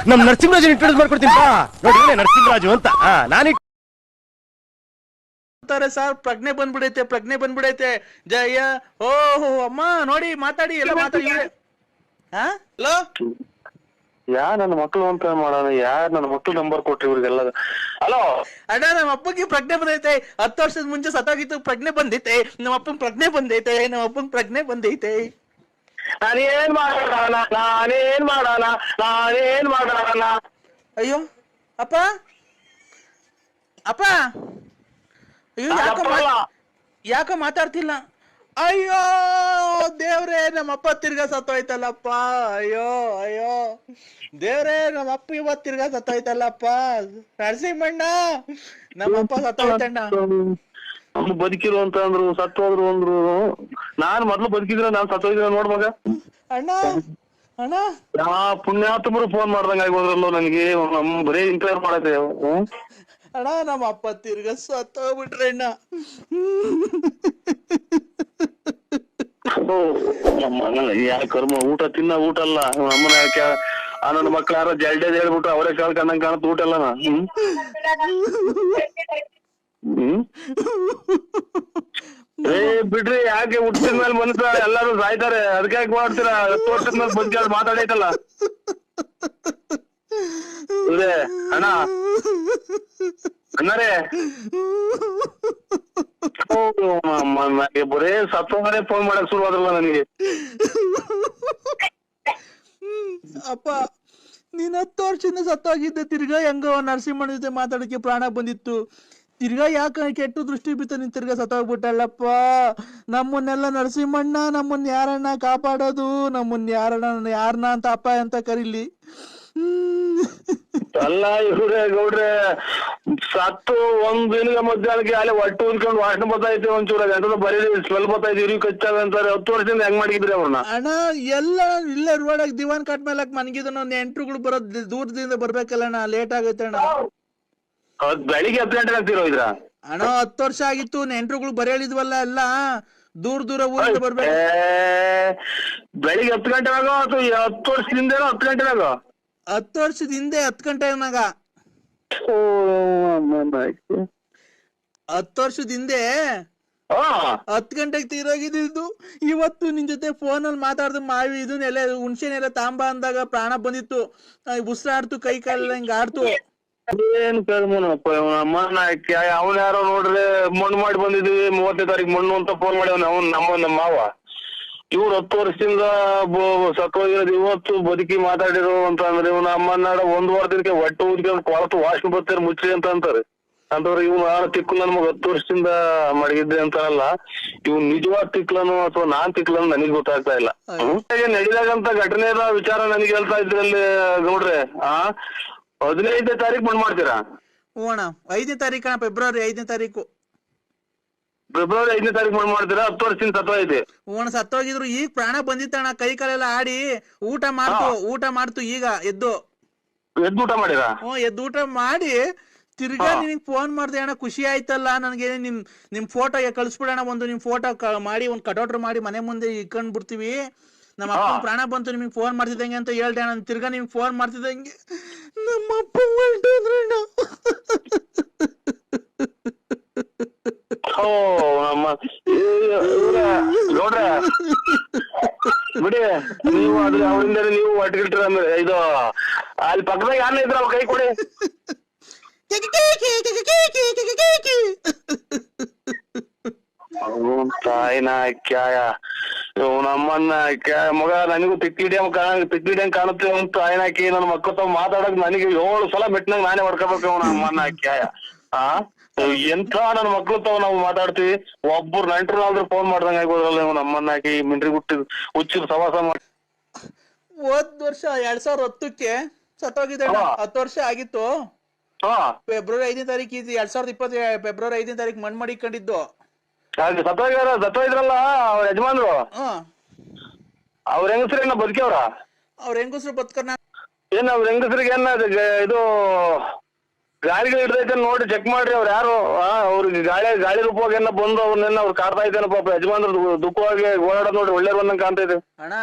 ನಮ್ ನರಸಿಂಹರಾಜ್ ಇಂಟ್ರೊಡ್ಯೂಸ್ ಮಾಡ್ಕೊಡ್ತೀನಿ ನೋಡಿ ನರಸಿಂಹರಾಜು ಅಂತ ನಾನು ಸರ್ ಪ್ರಜ್ಞೆ ಬಂದ್ಬಿಡೈತೆ ಜಯ ಓಹೋ ಅಮ್ಮ ನೋಡಿ ಮಾತಾಡಿ ಎಲ್ಲ ಮಾತಾಡಿ ಹಲೋ ನನ್ನ ಮಕ್ಳು ಅಂತ ಮಾಡೋಣ ನನ್ನ ಮಕ್ಳು ನಂಬರ್ ಕೊಟ್ರಿ ಇವ್ರಿಗೆಲ್ಲ. ಹಲೋ ಅಣ್ಣ ನಮ್ಮ ಅಪ್ಪಗೆ ಪ್ರಜ್ಞೆ ಬಂದೈತೆ 10 ವರ್ಷದ ಮುಂಚೆ ಸತ್ತೋಗಿತ್ತು ಪ್ರಜ್ಞೆ ಬಂದೈತೆ ನಮ್ಮ ಅಪ್ಪನ ಪ್ರಜ್ಞೆ ಬಂದೈತೆ ನಾನೇನ್ ಮಾಡೋಣ ಅಯ್ಯೋ ಅಪ್ಪ ಅಯ್ಯೋ ಯಾಕೋ ಮಾತಾಡ್ತಿಲ್ಲ. ಅಯ್ಯೋ ದೇವ್ರೇ ನಮ್ಮಪ್ಪ ತಿರ್ಗಾ ಸತ್ತೋಯ್ತಲ್ಲಪ್ಪ. ಅಯ್ಯೋ ದೇವ್ರೇ ನಮ್ಮಪ್ಪ ಇವತ್ತು ತಿರ್ಗಾ ಸತ್ತೋಯ್ತಲ್ಲಪ್ಪ. ನರಸಿಂಹಣ್ಣ ನಮ್ಮಪ್ಪ ಸತ್ತೋಯ್ತಣ್ಣ. ಬದುಕಿರು ಅಂತ ಅಂದ್ರು ಸತ್ತೋದ್ರು ಅಂದ್ರು. ನಾನ್ ಮೊದ್ಲು ಬದುಕಿದ್ರ ನಾನ್ ಸತ್ತೋಯ್ದಿರ ನೋಡ್ ಮಗ. ಅಣ್ಣ ಪುಣ್ಯಾತ್ಮರು ಫೋನ್ ಮಾಡ್ದಂಗ ಆಗೋದ್ರಲ್ಲೋ ನನಗೆ. ಬರೀ ಇಂಟರ್ವ್ಯೂ ಮಾಡತ್ತೆ. ಅಣ್ಣ ನಮ್ಮ ಅಪ್ಪ ತಿರ್ಗ ಸತ್ತೋಗ್ಬಿಟ್ರೆ ಅಣ್ಣ. ಯಾ ಕರ್ಮ ಊಟ ಊಟ ಅಲ್ಲ ನಮ್ಮನ ನನ್ನ ಮಕ್ಳು ಯಾರೋ ಜಲ್ಡೇದ್ ಹೇಳ್ಬಿಟ್ಟು ಅವರೇ ಕಾಲ್ ಕಂಡಂಗ್ ಕಾಣತ್ ಊಟ ಅಲ್ಲ. ಬಿಡ್ರಿ ಯಾಕೆ ಹುಟ್ಟಿದ ಮೇಲೆ ಮನುಷ್ಯ ಎಲ್ಲಾರು ಸಾಯ್ತಾರೆ ಅದಕ್ಕೆ ಯಾಕೆ ಮಾಡ್ತೀರಾ? 10 ವರ್ಷದ ಮೇಲೆ ಬಂದ್ ಮಾತಾಡೈತಲ್ಲ ಅಣ್ಣ ಅಣ್ಣರೇ ಬರೇ ಸತ್ತೋಗನೆ ಫೋನ್ ಮಾಡಕ್ ಶುರು ಆದ್ರಲ್ಲ ನನಗೆ. ಅಪ್ಪ ನೀನ್ 10 ವರ್ಷದಿಂದ ಸತ್ತೋಗಿದ್ದೆ. ತಿರ್ಗಾ ಹೆಂಗೋ ನರಸಿಂಹಣ್ಣ ಜೊತೆ ಮಾತಾಡಕ್ಕೆ ಪ್ರಾಣ ಬಂದಿತ್ತು. ತಿರ್ಗಾ ಯಾಕೆ ಕೆಟ್ಟು ದೃಷ್ಟಿ ಬಿತ್ತು ನೀನ್ ತಿರ್ಗಾ ಸತ್ತೋಗ್ಬಿಟ್ಟಲ್ಲಪ್ಪ. ನಮ್ಮನ್ನೆಲ್ಲ ನರಸಿಂಹಣ್ಣ ನಮ್ಮನ್ನ ಯಾರನ್ನ ಕಾಪಾಡೋದು, ನಮ್ಮನ್ನ ಯಾರನ್ನ ಅಂತ ಅಪ್ಪ ಅಂತ ಕರೀಲಿ. ಅಲ್ಲ ಇವ್ರೆ ಗೌಡ್ರೆ ಸತ್ತು ಒಂದ್ ದಿನದ ಮಧ್ಯಾಹ್ನಕ್ಕೆ ಅಲ್ಲಿ ಹೊಟ್ಟೆ ಉಂದ್ಕೊಂಡು ವಾಸನೆ ಬರ್ತೈತೆ. ಒಂಚೂರ ಎಂತದ ಬರೀ ಸ್ಮೆಲ್ ಬರ್ತೈತೆ ಇವ್ರಿಗೆ ಕಚ್ಚಾವೆ ಅಂತಾರೆ. 10 ವರ್ಷದಿಂದ ಹೆಂಗ್ ಮಾಡಿದ್ರಿ ಅವ್ರನ್ನ? ಅಣ್ಣ ಎಲ್ಲ ಇಲ್ಲೇ ರೋಡಾಗ ದಿವಾನ್ ಕಟ್ ಮೇಲಕ್ ಮನ್ಗಿದ ನೆಂಟ್ರುಗಳು ಬರೋದ್ ದೂರದಿಂದ ಬರ್ಬೇಕಲ್ಲ ಲೇಟ್ ಆಗೈತೆ ಅಣ್ಣ. ಬೆಳಿಗ್ಗೆ 10 ಗಂಟೆ ಆಗ್ತಿರೋ ಇದ್ರ ಅಣ್ಣ 10 ವರ್ಷ ಆಗಿತ್ತು. ನೆಂಟ್ರುಗಳು ಬರೀ ಹೇಳಿದ್ವಲ್ಲ ಎಲ್ಲ ದೂರ ಊರಿಂದ ಬರ್ಬೇಕು. ಬೆಳಿಗ್ಗೆ 10 ಗಂಟೆನಾಗ ಅಥವಾ 10 ವರ್ಷದಿಂದ 10 ಗಂಟೆನಾಗ? 10 ವರ್ಷದ ಹಿಂದೆ 10 ಗಂಟೆನಾಗ. 10 ವರ್ಷದ ಹಿಂದೆ 10 ಗಂಟೆಗೆ ತೀರೋಗಿದ್ದು. ಇವತ್ತು ನಿನ್ ಜೊತೆ ಫೋನಲ್ಲಿ ಮಾತಾಡ್ದು ಮಾವಿ ಇದನ್ನೆಲ್ಲ ಹುಣ್ಸೆನೆಲ್ಲ ತಾಂಬ ಅಂದಾಗ ಪ್ರಾಣ ಬಂದಿತ್ತು. ಉಸಿರಾಡ್ತು, ಕೈ ಕಾಲೆಲ್ಲ ಹಿಂಗ ಆಡ್ತು. ಏನ್ ಕರ್ಮನಪ್ಪ ಅಮ್ಮನ ಅವನ್ ಯಾರೋ ನೋಡ್ರಿ ಮಣ್ಣು ಮಾಡಿ ಬಂದಿದ್ವಿ 30ನೇ ತಾರೀಕು ಮಣ್ಣು ಅಂತ ಫೋನ್ ಮಾಡ್ಯಾವ. ನಮ್ಮ ಮಾವ ಇವ್ರು 10 ವರ್ಷದಿಂದ ಸತ್ತೋಗಿರೋದು ಇವತ್ತು ಬದುಕಿ ಮಾತಾಡಿರೋ ಅಂತ ಅಂದ್ರೆ ಇವ್ನ ಅಮ್ಮನಾಡ 1 ವಾರದಕ್ಕೆ ಹೊಟ್ಟೆ ಊದ್ಕೊಂಡು ಕೊಳತು ವಾಸನೆ ಬರ್ತಾರೆ ಮುಚ್ಚ್ರಿ ಅಂತ ಅಂತಾರೆ. ಅಂತವ್ರು ಇವ್ನು ಯಾರು ತಿಕ್ಕು ನಮ್ಗೆ 10 ವರ್ಷದಿಂದ ಮಡಗಿದ್ದೆ ಅಂತಾರಲ್ಲ. ಇವ್ ನಿಜವಾದ ತಿಕ್ಲನು ಅಥವಾ ನಾನ್ ತಿಕ್ಲನು ನನಗ್ ಗೊತ್ತಾಗ್ತಾ ಇಲ್ಲ. ನಡಿದಾಗಂತ ಘಟನೆಯ ವಿಚಾರ ನನಗೆ ಹೇಳ್ತಾ ಇದ್ರಲ್ಲಿ ಗೌಡ್ರೆ 15ನೇ ತಾರೀಕು ಮಣ್ಣು ಮಾಡ್ತೀರಾ? ಅಣ್ಣ 5ನೇ ತಾರೀಕು ಫೆಬ್ರವರಿ 5ನೇ ತಾರೀಕು. ಫೆಬ್ರವರಿ 5ನೇ ತಾರೀಕು ಮಣ್ಣು ಮಾಡ್ತೀರಾ? 10 ವರ್ಷದಿಂದ ಸತ್ತೋಯ್ತು. ಸತ್ತೋಗಿದ್ರು. ಈಗ ಪ್ರಾಣ ಬಂದಿತ್ತಣ್ಣ. ಕೈ ಕಾಲೆಲ್ಲ ಆಡಿ ಊಟ ಮಾಡ್ತು ಈಗ ಎದ್ದು ಊಟ ಮಾಡಿರಾ? ಎದ್ದು ಊಟ ಮಾಡಿ ತಿರ್ಗಾ ನಿನಗ್ ಫೋನ್ ಮಾಡ್ದೆ ಅಣ್ಣ. ಖುಷಿ ಆಯ್ತಲ್ಲ ನನಗೆ. ನಿಮ್ ಫೋಟೋ ಕಳಿಸ್ಬಿಡೋಣ. ಒಂದು ನಿಮ್ ಫೋಟೋ ಮಾಡಿ ಒಂದು ಕಟೌಟ್ರ್ ಮಾಡಿ ಮನೆ ಮುಂದೆ ಇಟ್ಕೊಂಡ್ ಬಿಡ್ತೀವಿ. ನಮ್ಮ ಅಪ್ಪ ಪ್ರಾಣ ಬಂತು ನಿಮಗೆ ಫೋನ್ ಮಾಡ್ತಿದ್ದಂಗೆ ಅಂತ ಹೇಳ್ದೆ ನಾನು. ತಿರ್ಗಾ ನಿಮ್ಗೆ ಫೋನ್ ಮಾಡ್ತಿದ್ದಂಗೆ ನಮ್ಮ ಅಪ್ಪ ಹೊರಟೋದ್ರಣ್ಣ. ನೋಡ್ರ ಬಿಡಿ ನೀವು ಅದ್ರ ಅವರಿಂದ ನೀವು ಒಟ್ಟಿಗಿಟ್ರ ಇದು ಅಲ್ಲಿ ಪಕ್ಕದಾಗ ಯಾರನ್ನ ಇದ್ರ ಕೈ ಕೊಡಿ. ತಾಯಿನ ಕ್ಯಾಯ ನಮ್ಮನ್ನ ಮಗ ನನಗೂ ತಿಕ್ಕಿಡಿಯಂಗ್ ಕಾಣುತ್ತೆ ಅಂತ ತಾಯಿನ ಹಾಕಿ ನನ್ನ ಮಕ್ಕಳ ತಾವ್ ಮಾತಾಡಕ್ ನನಗೆ 7 ಸಲ ಮೆಟ್ನಂಗ್ ನಾನೇ ಹೊಡ್ಕೋಬೇಕು ಅವನ ಅಮ್ಮನ್ನ ಕ್ಯಾಯ. ಎಂಥ ನನ್ನ ಮಕ್ಳು ತಾವ್ ನಾವು ಮಾತಾಡ್ತೀವಿ. ಒಬ್ಬರು ನೆಂಟ್ರು ಆದ್ರೂ ಫೋನ್ ಮಾಡ್ದಂಗ ಆಗೋದ್ರಲ್ಲ ಇವ್ ನಮ್ಮನ್ನ ಹಾಕಿ ಮಿಂಟ್ರಿ ಹುಚ್ಚಿದ ಸವಾಸ ಮಾಡಿ. ಹೋದ್ ವರ್ಷ 2010ಕ್ಕೆ ಸತ್ತೋಗಿದೆ. 10 ವರ್ಷ ಆಗಿತ್ತು. ಫೆಬ್ರವರಿ 5ನೇ ತಾರೀಕು 2020 ಫೆಬ್ರವರಿ 5ನೇ ತಾರೀಕು ಮಣ್ಣು ಮಾಡಿಕೊಂಡಿದ್ದು. ಸತ್ತೋಗಿದ್ರಲ್ಲ ಅವ್ರ ಯಜಮಾನ್ರು, ಅವ್ರ ಹೆಂಗಸ್ರೇನ ಬದುಕ್ಯವ್ರ? ಅವ್ರ ಹೆಂಗಸ್ರು ಬದುಕರ್ನ ಏನ್ ಅವ್ರ ಹೆಂಗಸ್ರಿಗೆ ಏನ ಇದು ಗಾಳಿಗಳು ಹಿಡ್ದೈತೆ ನೋಡಿ ಚೆಕ್ ಮಾಡ್ರಿ. ಅವ್ರು ಯಾರು ಅವ್ರಿಗೆ ಗಾಳಿ ರೂಪವಾಗಿ ಏನ ಬಂದು ಅವ್ರನ್ನೆಲ್ಲ ಅವ್ರು ಕಾಡ್ತಾ ಇದ್ದೇನೆ ಪಾಪ. ಯಜಮಾನ್ರು ದುಃಖವಾಗಿ ಓಡಾಡೋದ್ ನೋಡಿ ಒಳ್ಳೆ ಬಂದಂಗ ಕಾಣ್ತಾ ಇದೆ ಅಣ್ಣ.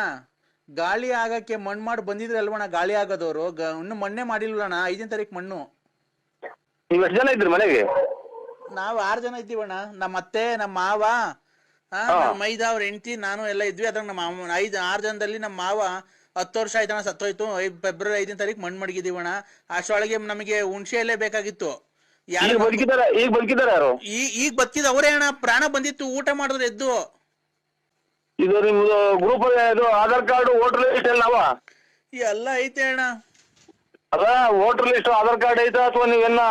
ಗಾಳಿ ಆಗಕ್ಕೆ ಮಣ್ಣು ಮಾಡಿ ಬಂದಿದ್ರೆ ಅಲ್ವಣ ಗಾಳಿ ಆಗೋದವ್ರು ಇನ್ನು ಮಣ್ಣೆ ಮಾಡಿಲ್ವಣ್ಣ 5ನೇ ತಾರೀಕು ಮಣ್ಣು. ನೀವ್ ಎಷ್ಟು ಜನ ಇದ್ರಿ ಮನೆಗೆ? ನಾವು 6 ಜನ ಇದ್ದೀವಣ್ಣ. ನಮ್ಮ ಅತ್ತೆ, ನಮ್ಮ ಮಾವ, ನಮ್ಮ ಮೈದ ಅವ್ರ ಹೆಂಡತಿ, ನಾನು ಎಲ್ಲ ಇದ್ವಿ. ಅದ್ರಾಗ ನಮ್ಮ 6 ಜನದಲ್ಲಿ ನಮ್ಮ ಮಾವ 10 ವರ್ಷ ಆಯ್ತಣ್ಣ ಸತ್ತೋಯ್ತು. ಫೆಬ್ರವರಿ 5ನೇ ತಾರೀಕು ಮಣ್ಣು ಮಡಗಿದೀವಣ್ಣ. ಅಷ್ಟೊಳಗೆ ನಮಗೆ ಹುಣಸೆ ಎಲೆ ಬೇಕಾಗಿತ್ತು. ಈಗ ಬದುಕಿದಾರೆ ಯಾರು? ಈಗ ಬದುಕಿದ ಅವರೇ ಅಣ್ಣ. ಪ್ರಾಣ ಬಂದಿತ್ತು, ಊಟ ಮಾಡಿದ್ರೆ ಎದ್ದು. ಇದು ನಿಮ್ದು ಗ್ರೂಪ್ ಇದು ಆಧಾರ್ ಕಾರ್ಡ್ ವೋಟರ್ ಲಿಸ್ಟ್ ಎಲ್ಲ ಎಲ್ಲ ಐತೆ ಅಣ್ಣ. ಅದ ವೋಟರ್ ಲಿಸ್ಟ್ ಆಧಾರ್ ಕಾರ್ಡ್ ಐತಾ ಅಥವಾ ನೀವೆಲ್ಲ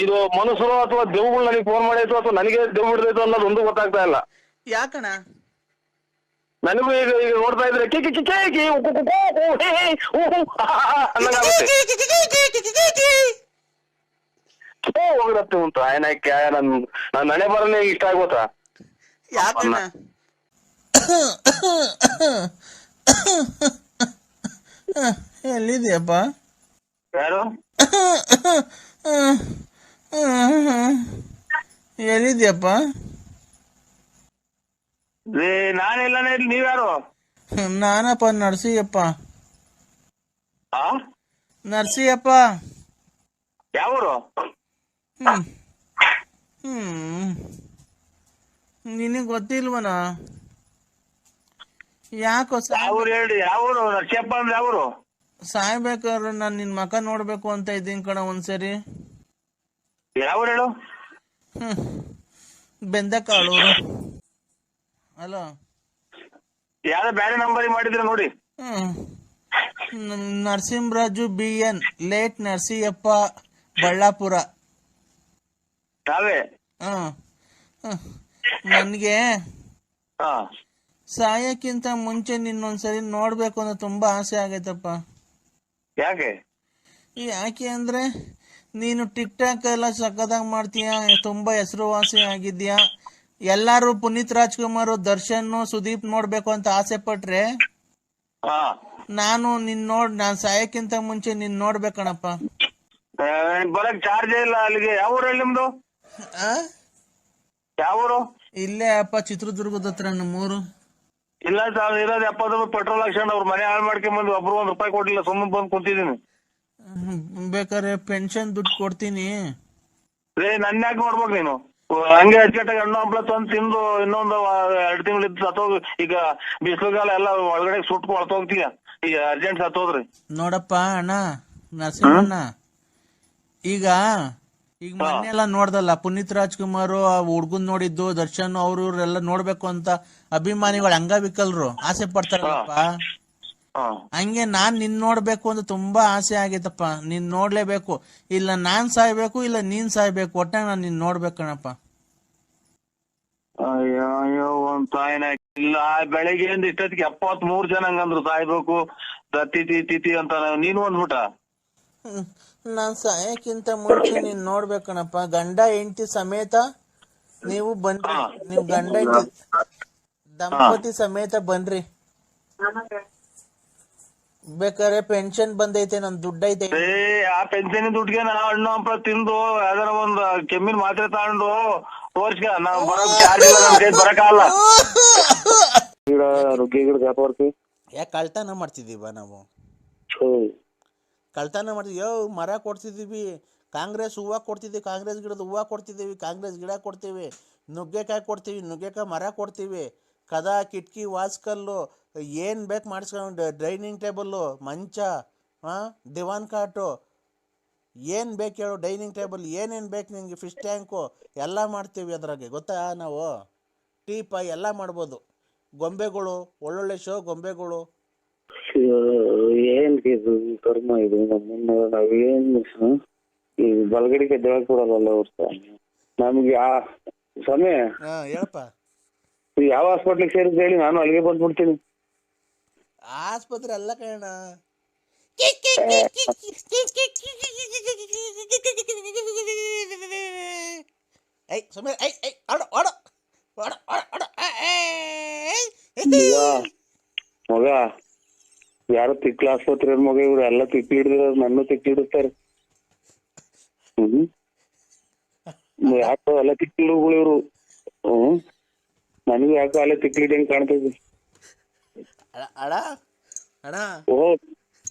ಇದು ಮನುಷ್ಯರು ಅಥವಾ ದೇವ್ಗಳು ನನಗೆ ಫೋನ್ ಮಾಡೈತು ಅಥವಾ ನನಗೆ ದೇವ್ ಬಿಡ್ದೈತು ಅನ್ನೋದು ಒಂದು ಗೊತ್ತಾಗ್ತಾ ಇಲ್ಲ. ಯಾಕಣ್ಣ? ನನಗೂ ಈಗ ನೋಡ್ತಾ ಇದ್ರೆ ಹೋಗಿರತ್ತೆ ಉಂಟು ಆಯ್ನಾಯ್ಕೆ ನನ್ ನನೆ ಬರನೇ ಇಷ್ಟ ಆಗೋತಾ. ಯಾಕಣ್ಣ? ಎಲ್ಲಿದ್ಯಪ್ಪ? ಯಾರು ಎಲ್ಲಿದ್ಯಪ್ಪ? ನಾನೆಲ್ಲಾನೇ ಇಲ್ಲಿ, ನೀವ್ಯಾರು? ನಾನಪ್ಪ ನರ್ಸಿಯಪ್ಪ. ನರ್ಸಿಯಪ್ಪ. ಯಾವೂರು? ನಿನಗ್ ಗೊತ್ತಿಲ್ವನ? ಯಾಕೋ ಯಾವೂರು ಹೇಳಿ? ಯಾವೂರು ನರ್ಸಿಯಪ್ಪ ಅಂದ್ರೆ ಯಾವೂರು? ಸಾಯ್ಬೇಕಾದ್ರೆ ನಾನ್ ನಿನ್ ಮಕ ನೋಡ್ಬೇಕು ಅಂತ ಇದ್ದೀನಿ ಕಣ ಒಂದ್ಸರಿ. ಯಾವೂರು ಹೇಳು? ಬೆಂದಕಾಳೂರು. ಹಲೋ, ಯಾವ್ದೋ ಬ್ಯಾರೆ ನಂಬರ್ ಮಾಡಿದ್ರೆ ನೋಡಿ. Narasimharaju BN, late Narasiyappa, Ballapura. ತಾವೇ? ನನ್ಗೆ ಸಾಯಕ್ಕಿಂತ ಮುಂಚೆ ನಿನ್ನೊಂದ್ಸರಿ ನೋಡ್ಬೇಕು ಅಂತ ತುಂಬಾ ಆಸೆ ಆಗೈತಪ್ಪ. ಯಾಕೆ ಅಂದ್ರೆ ನೀನು ಟಿಕ್ ಟಾಕ್ ಎಲ್ಲ ಸಕ್ಕದಾಗ ಮಾಡ್ತೀಯ, ತುಂಬಾ ಹೆಸರುವಾಸಿ ಆಗಿದ್ಯಾ. ಎಲ್ಲಾರು ಪುನೀತ್ ರಾಜ್ಕುಮಾರ್, ದರ್ಶನ್, ಸುದೀಪ್ ನೋಡ್ಬೇಕು ಅಂತ ಆಸೆ ಪಟ್ರೆ ನಾನು ನಾನ್ ಸಾಯಕ್ಕಿಂತ ಮುಂಚೆ ನಿನ್ ನೋಡ್ಬೇಕಣಪ್ಪ. ಬರಕ್ ಚಾರ್ಜ್ ಇಲ್ಲ ಅಲ್ಲಿಗೆ. ಯಾವ ಊರು ನಿಮ್ದು? ಯಾವ ಊರು? ಇಲ್ಲೇ ಅಪ್ಪ, ಚಿತ್ರದುರ್ಗದ ಹತ್ರ ನಮ್ಮೂರು. ಇಲ್ಲ ಸರ್, ಇರೋದು 70 ರೂಪಾಯಿ ಪೆಟ್ರೋಲ್ ಹಾಕ್ಸ್ಕೊಂಡು ಅವ್ರ ಮನೆ ಹಾಳು ಮಾಡ್ಕೊಂಡ್ ಬಂದು ಒಬ್ರು ₹1 ಕೊಟ್ಟಿಲ್ಲ, ಸುಮ್ಮನೆ ಬಂದು ಕುಂತಿದ್ದೀನಿ. ಬೇಕಾದ್ರೆ ಪೆನ್ಷನ್ ದುಡ್ಡು ಕೊಡ್ತೀನಿ. ನನ್ನ ಯಾಕೆ ನೋಡ್ಬೇಕು ನೀನು? ಹಂಗೆ ಅಚ್ಚುಕಟ್ಟಾಗಿ ಹಣ್ಣು ಹಂಪ್ಲ ತಂದು ತಿಂದು ಇನ್ನೊಂದು 2 ತಿಂಗಳು ಇದ್ದು ಸತ್ತೋಗಿ. ಈಗ ಬಿಸಿಲುಗಾಲ ಎಲ್ಲ ಒಳಗಡೆ ಸುಟ್ಟು ಹೊಳ್ತೋಗ್ತೀಯ. ಈಗ ಅರ್ಜೆಂಟ್ ಸತ್ತೋದ್ರಿ. ನೋಡಪ್ಪ ಅಣ್ಣ ನರಸಿಂಹಣ್ಣ, ಈಗ ಮೊನ್ನೆ ಎಲ್ಲ ನೋಡ್ದಲ್ಲ ಪುನೀತ್ ರಾಜ್ಕುಮಾರ್ ಆ ಹುಡ್ಗನ್ ನೋಡಿದ್ದು, ದರ್ಶನ್ ಅವ್ರ ಇವ್ರೆಲ್ಲ ನೋಡ್ಬೇಕು ಅಂತ ಅಭಿಮಾನಿಗಳು ಅಂಗವಿಕಲರು ಆಸೆ ಪಡ್ತಾರಲ್ಲಪ್ಪ. ಹಂಗೆ ನಾನ್ ನಿನ್ ನೋಡ್ಬೇಕು ಅಂತ ತುಂಬಾ ಆಸೆ ಆಗೈತಪ್ಪ. ನೀನ್ ನೋಡ್ಲೇಬೇಕು. ಇಲ್ಲ ನಾನ್ ಸಾಯ್ಬೇಕು, ಇಲ್ಲ ನೀನ್ ಸಾಯ್ಬೇಕು, ಒಟ್ಟಾಗ ನಾನ್ ನಿನ್ ನೋಡ್ಬೇಕಣಪ್ಪ. ಅಯ್ಯೋ ಒಂದ್ ಸಾಯನ ಇಲ್ಲ. ಬೆಳಗ್ಗೆಯಿಂದ ಇಷ್ಟೊತ್ತಿಗೆ 73 ಜನ ಹಂಗಂದ್ರು ಸಾಯ್ಬೇಕು ತಿಥಿ ಅಂತ. ನೀನು ಅಂದ್ಬಿಟ್ಟ. ನಾನ್ ಸಾಯಕ್ಕಿಂತ ಮುಂಚೆ ನೀನ್ ನೋಡ್ಬೇಕಣಪ್ಪ. ಗಂಡ ಹೆಂಡತಿ ಸಮೇತ ನೀವು ಬನ್ರಿ. ನೀವು ಗಂಡ ಹೆಂಡತಿ ದಂಪತಿ ಸಮೇತ ಬನ್ರಿ. ಬೇಕಾದ್ರೆ ಪೆನ್ಷನ್ ಬಂದೈತೆ, ನನ್ ದುಡ್ಡು ಐತೆ. ಆ ಪೆನ್ಷನ್ ದುಡ್ಡಿಗೆ ನಾ ಹಣ್ಣು ಹಂಪಲ ತಿಂದು ಯಾವ್ದಾರ ಒಂದ್ ಕೆಮ್ಮಿನ ಮಾತ್ರೆ ತಗೊಂಡು ತೋರ್ಸ್ಕ. ನಾವ್ ಬರಕಾಗಲ್ಲ. ಯಾಕೆ ಕಳ್ತನ ಮಾಡ್ತಿದೀವ ನಾವು? ಕಳ್ತನ ಮಾಡ್ತಿದ್ವಿ. ಮರ ಕೊಡ್ತಿದೀವಿ, ಕಾಂಗ್ರೆಸ್ ಹೂವ ಕೊಡ್ತಿದ್ದೀವಿ, ಕಾಂಗ್ರೆಸ್ ಗಿಡದ ಹೂವ ಕೊಡ್ತಿದ್ದೀವಿ, ಕಾಂಗ್ರೆಸ್ ಗಿಡ ಕೊಡ್ತೀವಿ, ನುಗ್ಗೆಕಾಯಿ ಕೊಡ್ತೀವಿ, ನುಗ್ಗೆಕಾಯಿ ಮರ ಕೊಡ್ತೀವಿ, ಕದ, ಕಿಟಕಿ, ವಾಸ್ಕಲ್ಲು, ಏನ್ ಬೇಕು ಮಾಡಿಸ್ಕೊಂಡು, ಡೈನಿಂಗ್ ಟೇಬಲ್ಲು, ಮಂಚ, ದಿವಾನ್ ಕಾಟು, ಏನ್ ಬೇಕು ಹೇಳು, ಡೈನಿಂಗ್ ಟೇಬಲ್ ಏನೇನ್ ಬೇಕು ನಿಂಗೆ, ಫಿಶ್ ಟ್ಯಾಂಕು ಎಲ್ಲ ಮಾಡ್ತೀವಿ ಅದ್ರಾಗೆ. ಗೊತ್ತಾ? ನಾವು ಟೀಪಾಯ್ ಎಲ್ಲ ಮಾಡ್ಬೋದು. ಗೊಂಬೆಗಳು, ಒಳ್ಳೊಳ್ಳೆ ಶೋ ಗೊಂಬೆಗಳು. ಏನ್ ಕರ್ಮ ಇದು ನಮ್ಮನ್ನ. ನಾವೇನ್ ಈ ಬಲಗಡಿಗೆ ದೇವ ಕೊಡಲ್ಲ ನಮ್ಗೆ. ಸಮಯ ಹೇಳಪ್ಪ, ಯಾವ ಹಾಸ್ಪಿಟ್ಲಿಗೆ ಸೇರಿದ್ ಹೇಳಿ, ನಾನು ಅಲ್ಲಿಗೆ ಬಂದ್ಬಿಡ್ತೀನಿ. ಆಸ್ಪತ್ರೆ ಅಲ್ಲ ಕಣ, ಮಗ ಯಾರು ತಿಕ್ಲ ಆಸ್ಪತ್ರೆ ಮಗ. ಇವ್ರು ಎಲ್ಲ ತಿಕ್ಲಿ ಹಿಡಿದಿರ, ನನ್ನ ತಿಕ್ಲಿ ಹಿಡಿಸ್ತಾರೆ. ಯಾಕೋ ಎಲ್ಲ ತಿಕ್ಲಿ ಹಿಡುಗಳು ಇವ್ರು. ನನಗೂ ಯಾಕೋ ಅಲ್ಲೇ ತಿಕ್ಲಿ ಹೆಂಗ್ ಕಾಣ್ತೈತಿ. ಅಡ ಅಣ್ಣ ಓ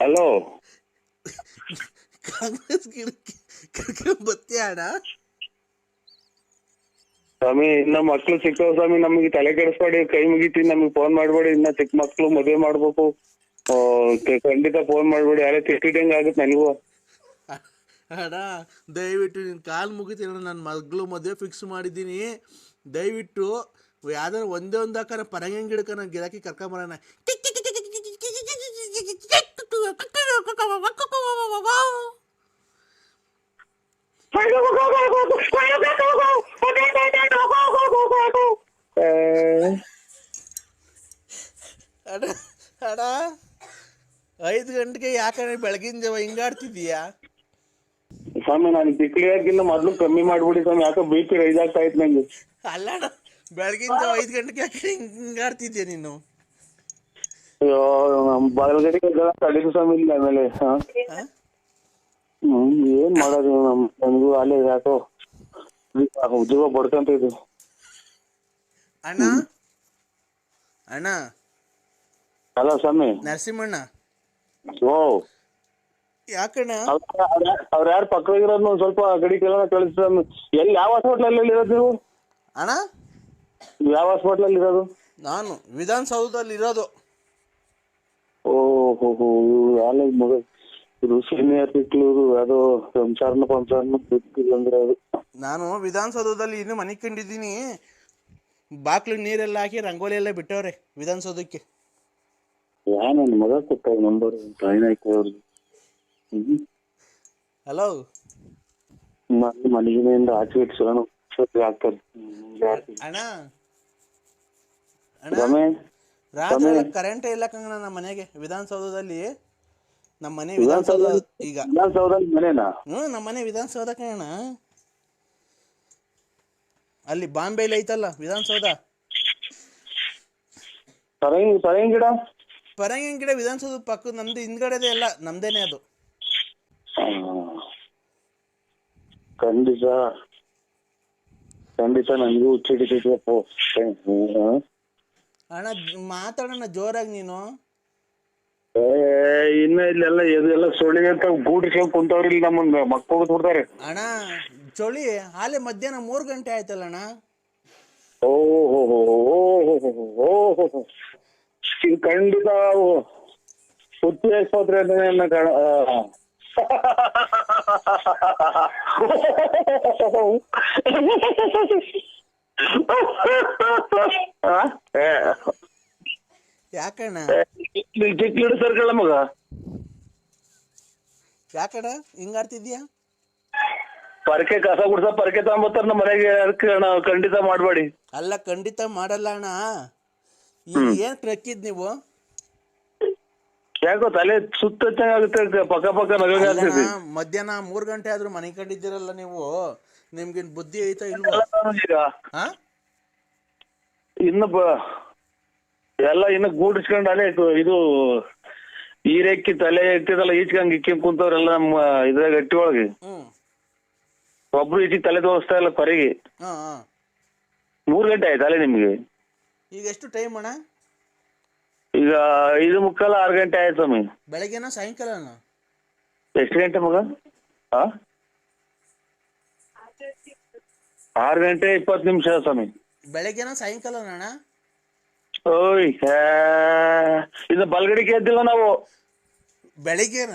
ಹಲೋ ಕಾಂಗ್ರೆಸ್ ಕರ್ಕೊಂಡ್ ಬತ್ತೀಯ ಅಣ್ಣ? ಸ್ವಾಮಿ ಇನ್ನ ಮಕ್ಳು ಸಿಕ್ಕವ್ ಸ್ವಾಮಿ, ನಮ್ಗೆ ತಲೆ ಕೆಡಿಸ್ಬೇಡಿ, ಕೈ ಮುಗಿತೀನಿ, ನಮ್ಗೆ ಫೋನ್ ಮಾಡ್ಬೇಡಿ. ಇನ್ನ ಚಿಕ್ಕ ಮಕ್ಳು ಮದುವೆ ಮಾಡ್ಬೇಕು. ಖಂಡಿತ ಫೋನ್ ಮಾಡ್ಬೇಡಿ, ಯಾರೇ ತಿಟ್ಟಿದಂಗ ಆಗುತ್ತೆ ನನಗೂ. ಅಣ್ಣ ದಯವಿಟ್ಟು ನಿನ್ನ ಕಾಲು ಮುಗಿತೀನಿ, ನನ್ನ ಮಗಳು ಮದುವೆ ಫಿಕ್ಸ್ ಮಾಡಿದ್ದೀನಿ. ದಯವಿಟ್ಟು ಯಾವ್ದಾರು ಒಂದೇ ಒಂದು ಹಾಕೋಣ, ಪರಂಗಿ ಗಿಡಕ್ಕ ನಾನು ಗಿರಾಕಿ ಕರ್ಕೊಂಬರೋಣ. ಅಣ್ಣ ಅಣ್ಣ 5 ಗಂಟೆಗೆ ಯಾಕಂದ್ರೆ ಬೆಳಗಿನ ಜಾವ ಹಿಂಗಾಡ್ತಿದ್ದೀಯಾ? ಸ್ವಾಮಿ ನಾನು ತಿಕ್ಲಿಯಾಗಿನ್ನ ಮೊದ್ಲು ಕಮ್ಮಿ ಮಾಡ್ಬಿಡಿ ಸ್ವಾಮಿ, ಯಾಕೋ ಬಿ ಪಿ ರೈಸ್ ಆಗ್ತಾ ಇತ್ತು ನಂಗೆ. ಅಲ್ಲ ಅಣ್ಣ ಬೆಳಗಿನ ಜಾವ 5 ಗಂಟೆಗೆ ಯಾಕೆ ಹಿಂಗಾಡ್ತಿದ್ಯಾ ನೀನು? ಅಯ್ಯೋ ಬಲಗಡೆಗೆ ತಡೀತು ಸ್ವಾಮಿ ಇಲ್ಲ ಆಮೇಲೆ. ಏನ್ ಮಾಡೋದು ನನಗೂ ಅಲ್ಲೇ ಯಾಕೋ ಉದ್ಯೋಗ ಬಡ್ಕಂತ ಇದು. ಅಣ್ಣ ಅಣ್ಣ ಅಲ್ಲ ಸ್ವಾಮಿ ನರಸಿಂಹಣ್ಣ ಓ ಯಾಕಣ್ಣ? ಅವ್ರ ಯಾರು ಪಕ್ಕದಾಗಿರೋದು ಒಂದ್ ಸ್ವಲ್ಪ ಗಡಿ ಕೆಲ ಕಳಿಸ್ತ. ಎಲ್ಲಿ ಯಾವ ಹಾಸ್ಪಿಟ್ಲಲ್ಲಿ ಇರೋದು ನೀವು? ಅಣ್ಣ ಯಾವ ಹಾಸ್ಪಿಟ್ಲಲ್ಲಿ ಇರೋದು? ನಾನು ವಿಧಾನಸೌಧದಲ್ಲಿ ಇರೋದು. ಓಹೋ ಯಾಲ ಮಗ ಇದು ಸೀನಿಯರ್ ಸಿಕ್ಲೂರು ಅದು ಸಂಸಾರನ ಅಂದ್ರೆ ಅದು. ನಾನು ವಿಧಾನಸೌಧದಲ್ಲಿ ಇನ್ನು ಮನೆ ಕಂಡಿದ್ದೀನಿ. ಬಾಕ್ಲಿಗೆ ನೀರೆಲ್ಲ ಹಾಕಿ ರಂಗೋಲಿ ಎಲ್ಲ ಬಿಟ್ಟವ್ರೆ ವಿಧಾನಸೌಧಕ್ಕೆ. ಯಾ ನನ್ನ ಮಗ ಕೊಟ್ಟ ನಂಬರ್ ಟ್ರೈನ್ ಹಾಕಿ ಅವ್ರಿಗೆ. ಹಲೋ ಮನೆಯಿಂದ ಆಚೆ ಇಟ್ಸೋಣ ಆಗ್ತದೆ. ಅಣ್ಣ ಅಣ್ಣ ರಾತ್ರಿ ಕರೆಂಟ್ ಇಲ್ಲ ಕಂಗಣ ನಮ್ಮ ಮನೆಗೆ. ವಿಧಾನಸೌಧದಲ್ಲಿ ನಮ್ಮ ಮನೆ ವಿಧಾನಸೌಧ ಈಗ ವಿಧಾನಸೌಧದಲ್ಲಿ ಮನೆನಾ? ನಮ್ಮ ಮನೆ ವಿಧಾನಸೌಧ ಕಣ. ಅಲ್ಲಿ ಬಾಂಬೆಲಿ ಐತಲ್ಲ ವಿಧಾನಸೌಧ. ಪರಂಗಿ ಗಿಡ ಪರಂಗಿ ಗಿಡ ವಿಧಾನಸೌಧ ಪಕ್ಕ ನಮ್ದು ಹಿಂದ್ಗಡೆದೆ ಎಲ್ಲ ನಮ್ದೇನೆ ಅದು. ಖಂಡಿತ ನನಗೂ ಹುಚ್ಚಿಡಿತೈತಪ್ಪ. ಅಣ್ಣ ಮಾತಾಡೋಣ ಜೋರಾಗಿ ನೀನು. ಇನ್ನ ಇಲ್ಲೆಲ್ಲ ಇದೆಲ್ಲ ಸೊಳ್ಳಿಗೆ ಅಂತ ಗೂಡಿಸ್ಕೊಂಡ್ ಕುಂತವ್ರಿ ಇಲ್ಲಿ ನಮ್ಮನ್ನ ಮಕ್ಕಳು ಬಿಡ್ತಾರೆ. ಅಣ್ಣ ಚಳಿ ಹಾಲೆ ಮಧ್ಯಾಹ್ನ 3 ಗಂಟೆ ಆಯ್ತಲ್ಲ ಅಣ್ಣ. ಓಹೋ ಇದು ಖಂಡಿತ ಹುಚ್ಚಿ ಆಸ್ಪತ್ರೆ ಯಾಕಣ್ಣ ಚಿಕ್ಕ ಸರ್ಕಳ ಮಗ ಯಾಕಣ್ಣ ಹಿಂಗಾಡ್ತಿದ್ಯಾ? ಪರಕೆ ಕಸ ಗುಡ್ಸ ಪರಕೆ ತಗೊಂಬತ್ತಾರ ನಮ್ಮ ಮನೆಗೆ. ಖಂಡಿತ ಮಾಡ್ಬೇಡಿ. ಅಲ್ಲ ಖಂಡಿತ ಮಾಡಲ್ಲ ಅಣ್ಣ. ಈಗ ಏನ್ ಕ್ರಕ್ಕಿದ್ ನೀವು? ಯಾಕೋ ತಲೆ ಸುತ್ತ ಆಗುತ್ತೆ, ಪಕ್ಕ ನಗಾಗ್ತದೆ. ಮಧ್ಯಾಹ್ನ 3 ಗಂಟೆ ಆದ್ರೂ ಮನೆ ಕಂಡಿದ್ದೀರಲ್ಲ ನೀವು. ನಿಮ್ಗೇನ್ ಬುದ್ಧಿ ಐತಾ ಇಲ್ವಾ? ಈಗ ಇನ್ನು ಎಲ್ಲ ಇನ್ನು ಗೂಡಿಸ್ಕೊಂಡು ಅಲ್ಲೇ ಇದು ಈರೆಕ್ಕಿ ತಲೆ ಇರ್ತದಲ್ಲ ಈಚ್ಕಂಗ್ ಇಕ್ಕಿಂಗ್ ಕುಂತವ್ರೆಲ್ಲ ನಮ್ಮ ಇದ್ರಾಗ ಗಟ್ಟಿ ಒಳಗೆ. ಒಬ್ರು ಈಚಿಗೆ ತಲೆ ತೋರಿಸ್ತಾ ಇಲ್ಲ ಪರಿಗೆ. 3 ಗಂಟೆ ಆಯ್ತಲ್ಲ ನಿಮ್ಗೆ? ಈಗ ಎಷ್ಟು ಟೈಮ್ ಅಣ್ಣ? ಈಗ 5:45 6 ಗಂಟೆ ಆಯ್ತು ಸ್ವಾಮಿ. ಬೆಳಗ್ಗೆನ ಸಾಯಂಕಾಲನ? ಎಷ್ಟು ಗಂಟೆ ಮಗ? 6 ಗಂಟೆ 20 ನಿಮಿಷ ಸ್ವಾಮಿ. ಬೆಳಗ್ಗೆನ ಸಾಯಂಕಾಲನ ಅಣ್ಣ? ಓಯ್ ಇದು ಬಲ್ಗಡಿಗೆ ಎದ್ದಿಲ್ಲ ನಾವು. ಬೆಳಿಗ್ಗೆನ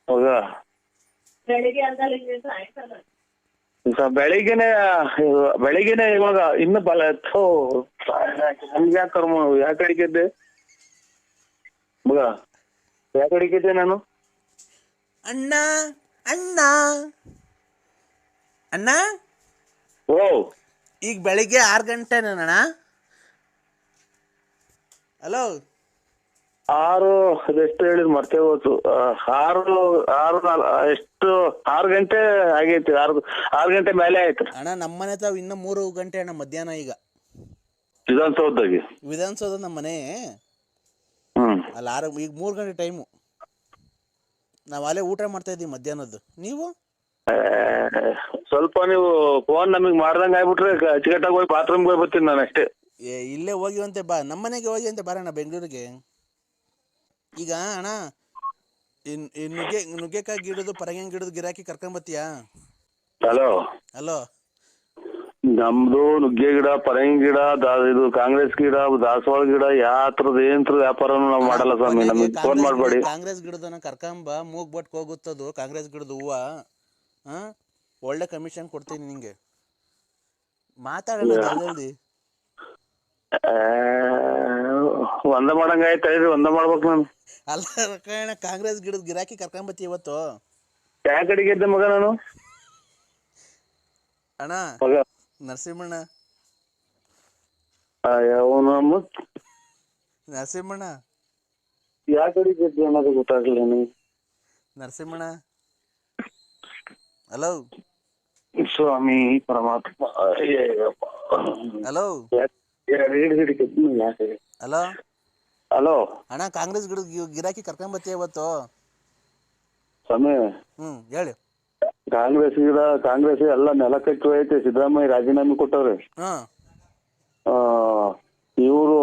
ಮಗ ಬೆಳಿಗ್ಗೆನೆ ಇವಾಗ ಇನ್ನು ಬಲ ನಮ್ಗೆ ಯಾಕೆ ಕರ್ಮ ಯಾಕೆ ಅಡಿಕೆದ್ದೆ ಮಗ? ಯಾಕೆ ಅಡಿಕೆದ್ದೆ ನಾನು? ಅಣ್ಣ ಅಣ್ಣ ಅಣ್ಣ ಓ ಈಗ ಬೆಳಿಗ್ಗೆ 6 ಗಂಟೆನಣ್ಣ? ಹಲೋ 6 ಅದೆಷ್ಟು ಹೇಳಿದ್ ಮರ್ತೇ ಹೋಯ್ತು. 6 ಗಂಟೆ ಆಗೈತಿ. 6 ಗಂಟೆ ಮೇಲೆ ಆಯ್ತು ಅಣ್ಣ. ನಮ್ಮನೆ ತಾವ್ ಇನ್ನ 3 ಗಂಟೆ ಅಣ್ಣ ಮಧ್ಯಾಹ್ನ. ಈಗ ವಿಧಾನಸೌಧದಾಗೆ ವಿಧಾನಸೌಧ ನಮ್ಮ ಮನೆ ಅಲ್ಲಿ ಈಗ 3 ಗಂಟೆ ಟೈಮು. ನಾವು ಅಲ್ಲೇ ಊಟ ಮಾಡ್ತಾ ಇದ್ದೀವಿ ಮಧ್ಯಾಹ್ನದ್ದು. ನೀವು ಸ್ವಲ್ಪ ನೀವು ಫೋನ್ ನಮಗ್ ಮಾಡ್ದಂಗ ಆಗ್ಬಿಟ್ರೆ ಅಚ್ಚುಕಟ್ಟಾಗಿ ಹೋಗಿ ಬಾತ್ರೂಮ್ಗೆ ಹೋಗಿ ಬರ್ತೀನಿ ನಾನು ಅಷ್ಟೇ. ಇಲ್ಲೇ ಹೋಗಿವಂತೆ ಬಾ, ನಮ್ಮನೆಗೆ ಹೋಗಿವಂತೆ ಬಾರಣ್ಣ ಬೆಂಗಳೂರಿಗೆ. ಈಗ ಅಣ್ಣ ಈ ನುಗ್ಗೆಕಾಯಿ ಗಿಡದು ಪರಂಗಿ ಗಿಡದ ಗಿರಾಕಿ ಕರ್ಕೊಂಬತ್ತೀಯಾ? ಹಲೋ ಹಲೋ, ನಮ್ದು ನುಗ್ಗೆ ಗಿಡ, ಪರಂಗಿ ಗಿಡ, ಇದು ಕಾಂಗ್ರೆಸ್ ಗಿಡ, ದಾಸವಾಳ ಗಿಡ, ಯಾತ್ರದ ಏನ್ರ ವ್ಯಾಪಾರನು ನಾವು ಮಾಡಲ್ಲ ಸ್ವಾಮಿ. ನಮಗೆ ಫೋನ್ ಮಾಡ್ಬೇಡಿ. ಕಾಂಗ್ರೆಸ್ ಗಿಡದನ್ನ ಕರ್ಕೊಂಬ, ಮೂಗ್ ಬಟ್ ಹೋಗುತ್ತದು ಕಾಂಗ್ರೆಸ್ ಗಿಡದ ಹೂವ. ಒಳ್ಳೆ ಕಮಿಷನ್ ಕೊಡ್ತೀನಿ ನಿಂಗೆ. ಮಾತಾಡೋಣ ಜಲ್ದಿ. ಒಂದ ಮಾಡಂಗ ಆಯ್ತಾ? ಒಂದ ಮಾಡ್ಬೇಕು ನಾನು. ಅಲ್ಲ ಕಾಂಗ್ರೆಸ್ ಗಿಡದ ಗಿರಾಕಿ ಕರ್ಕೊಂಬತ್ತಿ ಇವತ್ತು. ಯಾ ಕಡೆಗೆ ಇದ್ದೆ ಮಗ ನಾನು? ಅಣ್ಣ ನರಸಿಂಹಣ್ಣ, ನರಸಿಂಹಣ್ಣ ಯಾ ಕಡೆಗೆ ಇದ್ದೆ ಅನ್ನೋದು ಗೊತ್ತಾಗ್ಲಿಲ್ಲ ನನಗೆ. ನರಸಿಂಹಣ್ಣ ಹಲೋ. ಸ್ವಾಮಿ ಪರಮಾತ್ಮ. ಹಲೋ ಹಲೋ ಹಲೋ ಅಣ್ಣ, ಕಾಂಗ್ರೆಸ್ ಗಿಡದ ಗಿರಾಕಿ ಕರ್ಕೊಂಬತ್ತಿ ಇವತ್ತು. ಸ್ವಾಮಿ ಹೇಳಿ. ಕಾಂಗ್ರೆಸ್ ಎಲ್ಲ ನೆಲ ಕಟ್ಟಿ ಐತೆ. ಸಿದ್ದರಾಮಯ್ಯ ರಾಜೀನಾಮೆ ಕೊಟ್ಟವ್ರೆ. ಇವರು